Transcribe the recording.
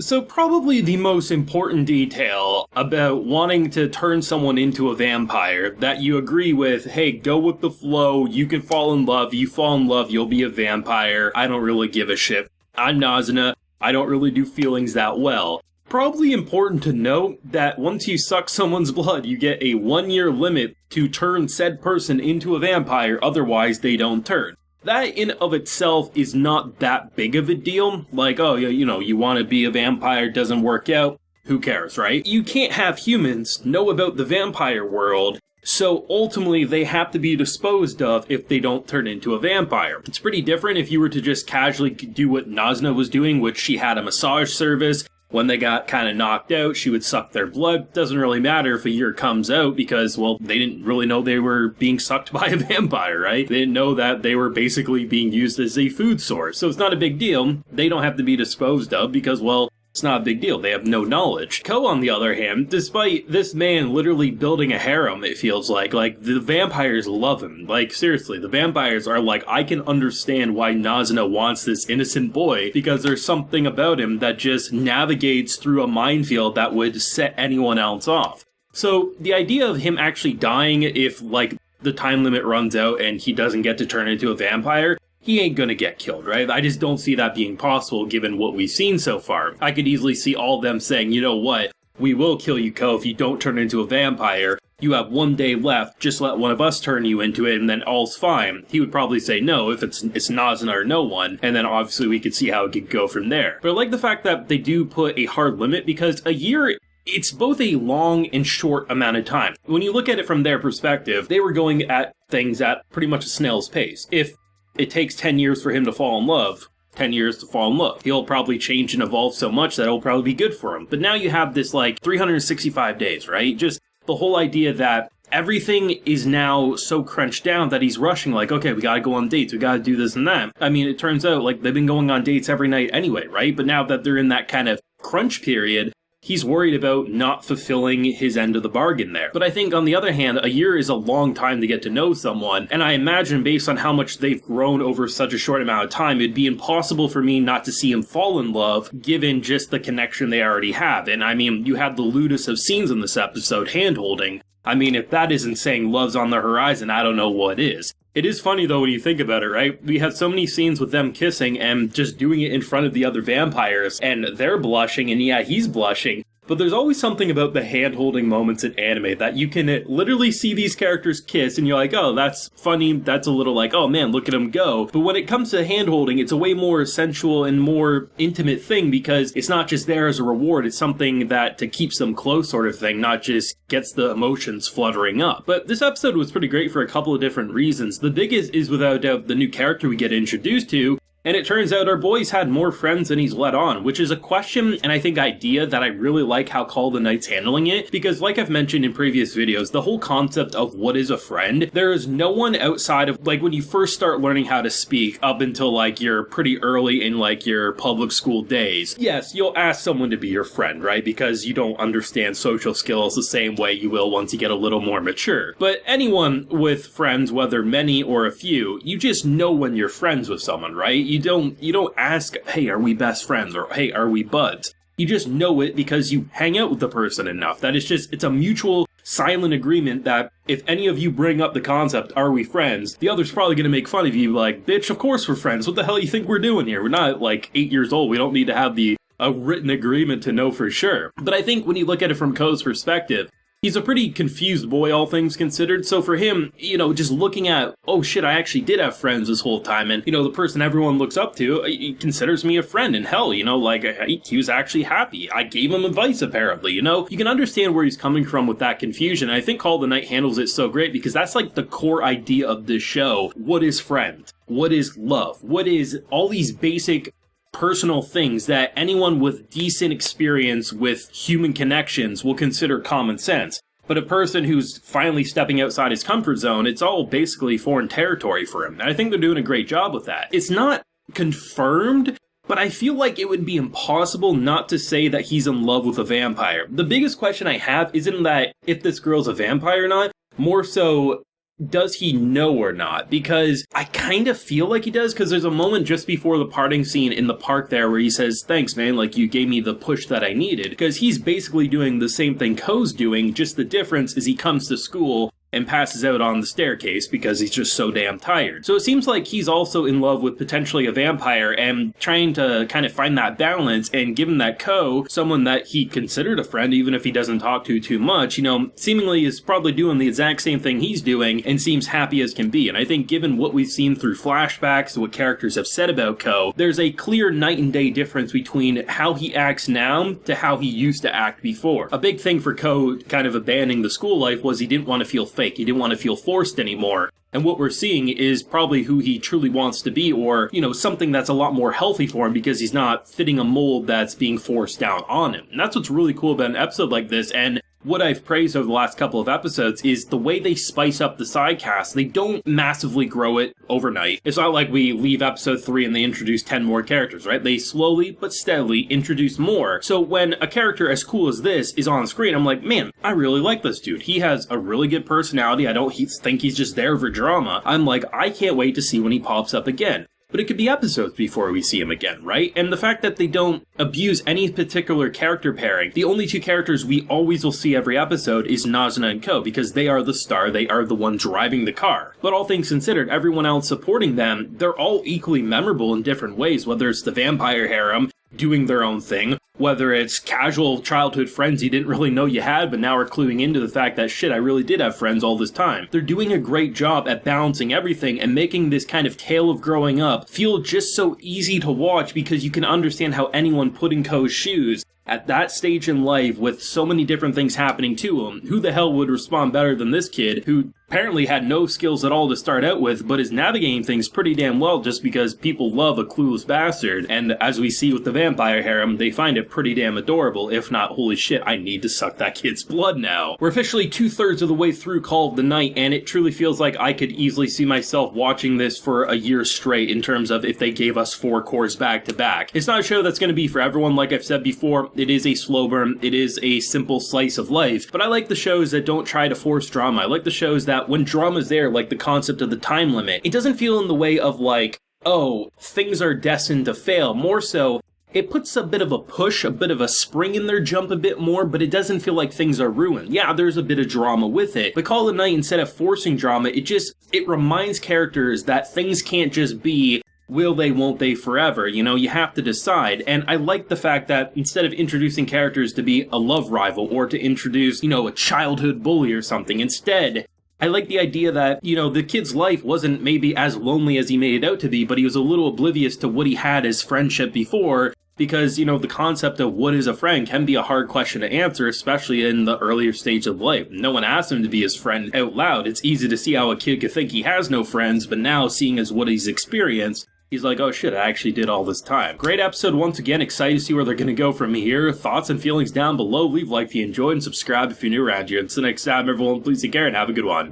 So probably the most important detail about wanting to turn someone into a vampire that you agree with, hey, go with the flow, you can fall in love, you fall in love, you'll be a vampire, I don't really give a shit. I'm Nazuna, I don't really do feelings that well. Probably important to note that once you suck someone's blood, you get a 1-year limit to turn said person into a vampire, otherwise they don't turn. That in of itself is not that big of a deal. Like, oh, you want to be a vampire, doesn't work out, who cares, right? You can't have humans know about the vampire world, so ultimately they have to be disposed of if they don't turn into a vampire. It's pretty different if you were to just casually do what Nazuna was doing, which she had a massage service. When they got kind of knocked out, she would suck their blood. Doesn't really matter if a year comes out because, well, they didn't really know they were being sucked by a vampire, right? They didn't know that they were basically being used as a food source. So it's not a big deal. They don't have to be disposed of because, well, it's not a big deal. They have no knowledge. Ko, on the other hand, despite this man literally building a harem, it feels like the vampires love him. Like, seriously, the vampires are like, I can understand why Nazuna wants this innocent boy, because there's something about him that just navigates through a minefield that would set anyone else off. So, the idea of him actually dying if, like, the time limit runs out and he doesn't get to turn into a vampire, he ain't gonna get killed, right? I just don't see that being possible given what we've seen so far. I could easily see all of them saying, you know what, we will kill you, Ko, if you don't turn into a vampire. You have 1 day left, just let one of us turn you into it and then all's fine. He would probably say no if it's Nazuna or no one, and then obviously we could see how it could go from there. But I like the fact that they do put a hard limit because a year, it's both a long and short amount of time. When you look at it from their perspective, they were going at things at pretty much a snail's pace. If it takes 10 years for him to fall in love, 10 years to fall in love. He'll probably change and evolve so much that it'll probably be good for him. But now you have this, 365 days, right? Just the whole idea that everything is now so crunched down that he's rushing, okay, we gotta go on dates, we gotta do this and that. I mean, it turns out, they've been going on dates every night anyway, right? But now that they're in that kind of crunch period, he's worried about not fulfilling his end of the bargain there. But I think, on the other hand, a year is a long time to get to know someone, and I imagine based on how much they've grown over such a short amount of time, it'd be impossible for me not to see him fall in love, given just the connection they already have. And I mean, you had the lewdest of scenes in this episode, hand-holding. I mean, if that isn't saying love's on the horizon, I don't know what is. It is funny, though, when you think about it, right? We have so many scenes with them kissing and just doing it in front of the other vampires, and they're blushing, and yeah, he's blushing. But there's always something about the hand-holding moments in anime that you can literally see these characters kiss, and you're like, oh, that's funny, that's a little oh man, look at them go. But when it comes to hand-holding, it's a way more sensual and more intimate thing, because it's not just there as a reward, it's something that keeps them close sort of thing, not just gets the emotions fluttering up. But this episode was pretty great for a couple of different reasons. The biggest is without a doubt the new character we get introduced to. And it turns out our boy's had more friends than he's let on, which is a question and I think idea that I really like how Call of the Night's handling it, because like I've mentioned in previous videos, the whole concept of what is a friend, there is no one outside of, when you first start learning how to speak up until you're pretty early in your public school days. Yes, you'll ask someone to be your friend, right? Because you don't understand social skills the same way you will once you get a little more mature. But anyone with friends, whether many or a few, you just know when you're friends with someone, right? You don't ask, hey, are we best friends? Or, hey, are we buds? You just know it because you hang out with the person enough. That it's a mutual silent agreement that if any of you bring up the concept, are we friends? The other's probably going to make fun of you bitch, of course we're friends. What the hell you think we're doing here? We're not 8 years old. We don't need to have a written agreement to know for sure. But I think when you look at it from Ko's perspective, he's a pretty confused boy, all things considered. So for him, just looking at, oh shit, I actually did have friends this whole time. And, the person everyone looks up to, he considers me a friend. And hell, he was actually happy. I gave him advice, apparently, You can understand where he's coming from with that confusion. And I think Call of the Night handles it so great because that's the core idea of this show. What is friend? What is love? What is all these basic personal things that anyone with decent experience with human connections will consider common sense. But a person who's finally stepping outside his comfort zone, it's all basically foreign territory for him. And I think they're doing a great job with that. It's not confirmed, but I feel like it would be impossible not to say that he's in love with a vampire. The biggest question I have isn't that if this girl's a vampire or not, more so does he know or not? Because I kind of feel like he does, because there's a moment just before the parting scene in the park there where he says, thanks, man, like, you gave me the push that I needed. Because he's basically doing the same thing Ko's doing, just the difference is he comes to school and passes out on the staircase because he's just so damn tired. So it seems like he's also in love with potentially a vampire and trying to kind of find that balance, and given that Ko, someone that he considered a friend even if he doesn't talk to too much, you know, seemingly is probably doing the exact same thing he's doing and seems happy as can be. And I think given what we've seen through flashbacks, what characters have said about Ko, there's a clear night and day difference between how he acts now to how he used to act before. A big thing for Ko kind of abandoning the school life was he didn't want to feel fake. He didn't want to feel forced anymore. And what we're seeing is probably who he truly wants to be, or, you know, something that's a lot more healthy for him because he's not fitting a mold that's being forced down on him. And that's what's really cool about an episode like this. And what I've praised over the last couple of episodes is the way they spice up the side cast. They don't massively grow it overnight. It's not like we leave episode 3 and they introduce 10 more characters, right? They slowly but steadily introduce more. So when a character as cool as this is on screen, I'm like, man, I really like this dude. He has a really good personality. I don't think he's just there for drama. I'm like, I can't wait to see when he pops up again. But it could be episodes before we see him again, right? And the fact that they don't abuse any particular character pairing, the only two characters we always will see every episode is Nazuna and Ko, because they are the star, they are the one driving the car. But all things considered, everyone else supporting them, they're all equally memorable in different ways, whether it's the vampire harem doing their own thing, whether it's casual childhood friends you didn't really know you had, but now are cluing into the fact that, shit, I really did have friends all this time. They're doing a great job at balancing everything and making this kind of tale of growing up feel just so easy to watch, because you can understand how anyone put in Ko's shoes at that stage in life with so many different things happening to him. Who the hell would respond better than this kid who apparently had no skills at all to start out with, but is navigating things pretty damn well just because people love a clueless bastard. And as we see with the vampire harem, they find it pretty damn adorable, if not, holy shit, I need to suck that kid's blood now. We're officially 2/3 of the way through Call of the Night, and it truly feels like I could easily see myself watching this for a year straight in terms of if they gave us 4 cores back to back. It's not a show that's going to be for everyone, like I've said before. It is a slow burn, it is a simple slice of life, but I like the shows that don't try to force drama. I like the shows that when drama's there, like the concept of the time limit, it doesn't feel in the way of like, oh, things are destined to fail. More so, it puts a bit of a push, a bit of a spring in their jump a bit more, but it doesn't feel like things are ruined. Yeah, there's a bit of drama with it, but Call of the Night, instead of forcing drama, it reminds characters that things can't just be will they, won't they forever. You know, you have to decide. And I like the fact that instead of introducing characters to be a love rival or to introduce, you know, a childhood bully or something, instead, I like the idea that, you know, the kid's life wasn't maybe as lonely as he made it out to be, but he was a little oblivious to what he had as friendship before, because, you know, the concept of what is a friend can be a hard question to answer, especially in the earlier stage of life. No one asked him to be his friend out loud. It's easy to see how a kid could think he has no friends, but now, seeing as what he's experienced, he's like, oh shit, I actually did all this time. Great episode once again. Excited to see where they're going to go from here. Thoughts and feelings down below. Leave a like if you enjoyed and subscribe if you're new around here. Until next time, everyone, please take care and have a good one.